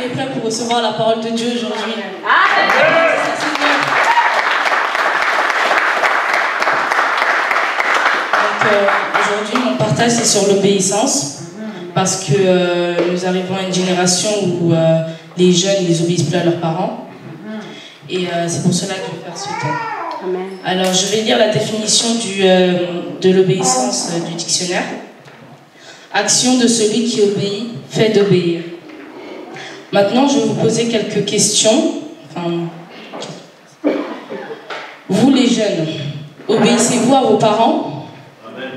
qu'il est prêt pour recevoir la parole de Dieu aujourd'hui? Aujourd'hui, mon partage, c'est sur l'obéissance. Parce que nous arrivons à une génération où les jeunes, ils obéissent plus à leurs parents. Et c'est pour cela que je vais faire ce temps. Amen. Alors, je vais lire la définition de l'obéissance du dictionnaire. Action de celui qui obéit, fait d'obéir. Maintenant, je vais vous poser quelques questions. Vous les jeunes, obéissez-vous à vos parents? Amen.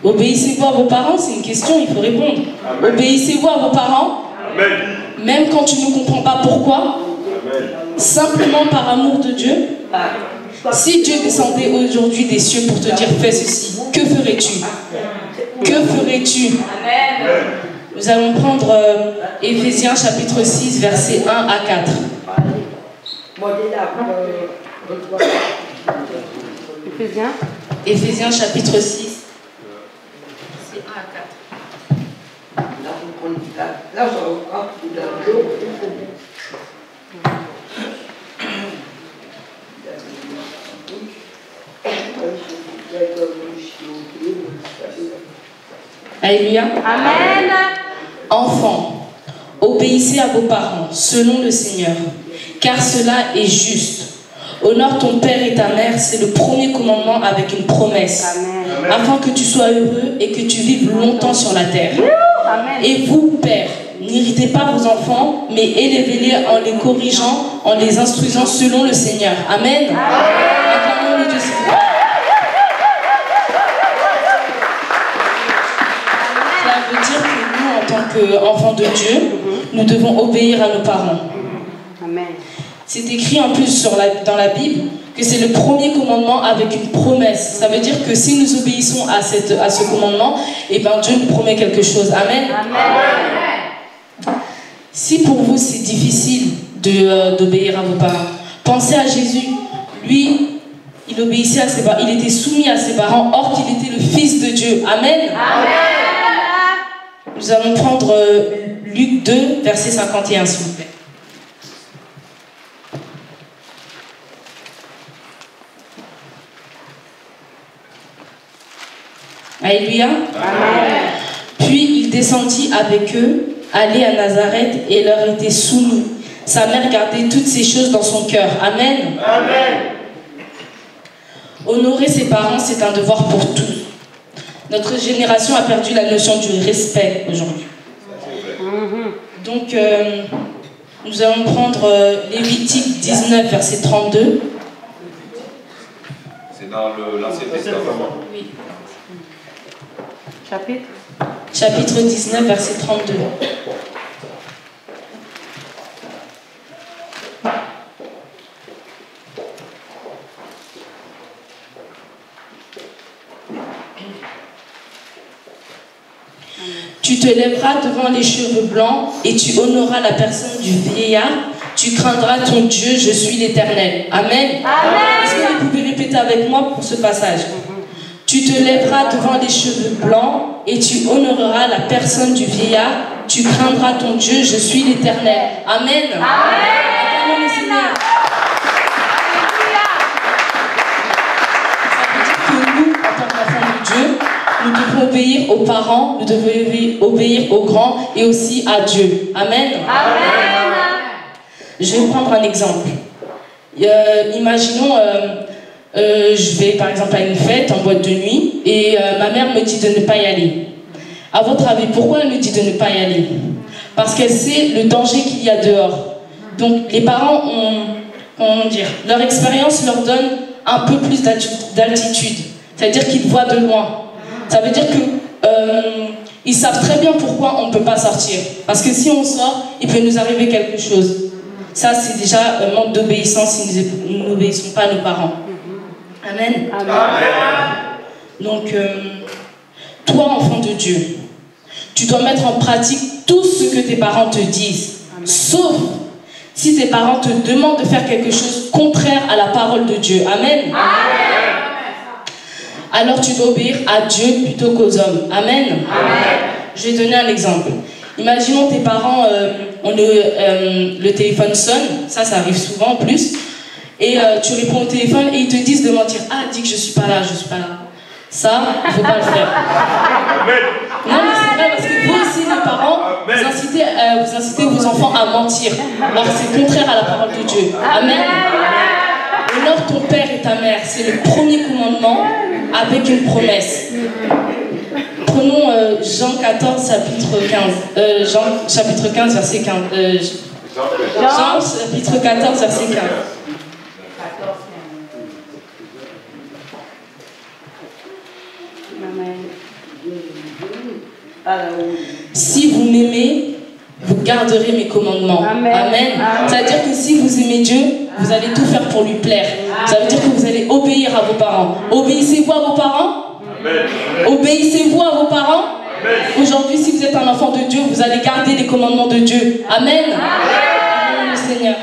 Obéissez-vous à vos parents? C'est une question, il faut répondre. Amen. Obéissez-vous à vos parents? Amen. Même quand tu ne comprends pas pourquoi? Amen. Simplement par amour de Dieu? Si Dieu descendait aujourd'hui des cieux pour te dire fais ceci, que ferais-tu? Que ferais-tu? Nous allons prendre Éphésiens chapitre 6, versets 1 à 4. Éphésiens. Éphésiens chapitre 6, versets 1 à 4. Alléluia. Amen. Enfants, obéissez à vos parents, selon le Seigneur, car cela est juste. Honore ton père et ta mère, c'est le premier commandement avec une promesse, Amen. afin que tu sois heureux et que tu vives longtemps sur la terre. Amen. Et vous, pères, n'irritez pas vos enfants, mais élevez-les en les corrigeant, en les instruisant selon le Seigneur. Amen. Acclamons le Dieu. Cela veut dire que nous, en tant qu'enfants de Dieu, nous devons obéir à nos parents. Amen. C'est écrit en plus dans la Bible que c'est le premier commandement avec une promesse. Ça veut dire que si nous obéissons à ce commandement, eh ben Dieu nous promet quelque chose. Amen. Amen. Si pour vous c'est difficile d'obéir à vos parents, pensez à Jésus. Lui, il obéissait à ses parents, il était soumis à ses parents, or qu'il était le Fils de Dieu. Amen. Amen. Nous allons prendre Luc 2, verset 51, s'il vous plaît. Alléluia. Amen. Puis il descendit avec eux, allait à Nazareth et leur était soumis. Sa mère gardait toutes ces choses dans son cœur. Amen. Amen. Honorer ses parents, c'est un devoir pour tous. Notre génération a perdu la notion du respect aujourd'hui. Donc, nous allons prendre Lévitique 19, verset 32. C'est dans l'Ancien Testament. Oui. Chapitre 19, verset 32. Tu te lèveras devant les cheveux blancs et tu honoreras la personne du vieillard. Tu craindras ton Dieu, je suis l'Éternel. Amen. Amen. Est-ce que vous pouvez répéter avec moi pour ce passage? Tu te lèveras devant les cheveux blancs et tu honoreras la personne du vieillard. Tu craindras ton Dieu, je suis l'Éternel. Amen. Amen. Acclamons le Seigneur. Ça veut dire que nous, en tant qu'enfants de Dieu, nous devons obéir aux parents, nous devons obéir aux grands et aussi à Dieu. Amen. Amen. Je vais prendre un exemple. Imaginons, je vais par exemple à une fête en boîte de nuit et ma mère me dit de ne pas y aller. À votre avis, pourquoi elle me dit de ne pas y aller? Parce qu'elle sait le danger qu'il y a dehors. Donc les parents ont, comment dire, leur expérience leur donne un peu plus d'altitude. C'est-à-dire qu'ils voient de loin. Ça veut dire que ils savent très bien pourquoi on ne peut pas sortir. Parce que si on sort, il peut nous arriver quelque chose. Ça, c'est déjà un manque d'obéissance si nous n'obéissons pas à nos parents. Amen. Amen. Donc, toi, enfant de Dieu, tu dois mettre en pratique tout ce que tes parents te disent. Amen. Sauf si tes parents te demandent de faire quelque chose contraire à la parole de Dieu. Amen. Amen. Alors tu dois obéir à Dieu plutôt qu'aux hommes. Amen. Amen. Je vais donner un exemple. Imaginons tes parents le téléphone sonne, ça arrive souvent en plus, et tu réponds au téléphone et ils te disent de mentir. Ah, dis que je suis pas là, je suis pas là. Ça, il ne faut pas le faire. Non, mais c'est vrai parce que vous aussi, les parents, vous incitez vos enfants à mentir. Alors c'est contraire à la parole de Dieu. Amen. Honore ton père et ta mère, c'est le premier commandement avec une promesse. Prenons Jean 14, chapitre 15. Jean, chapitre 15, verset 15. Jean, chapitre 14, verset 15. Si vous m'aimez, vous garderez mes commandements. Amen. Amen. Ça veut dire que si vous aimez Dieu, vous allez tout faire pour lui plaire. Ça veut dire que vous allez obéir à vos parents. Obéissez-vous à vos parents? Amen. Obéissez-vous à vos parents? Amen. Aujourd'hui, si vous êtes un enfant de Dieu, vous allez garder les commandements de Dieu. Amen. Amen. Amen, le Seigneur.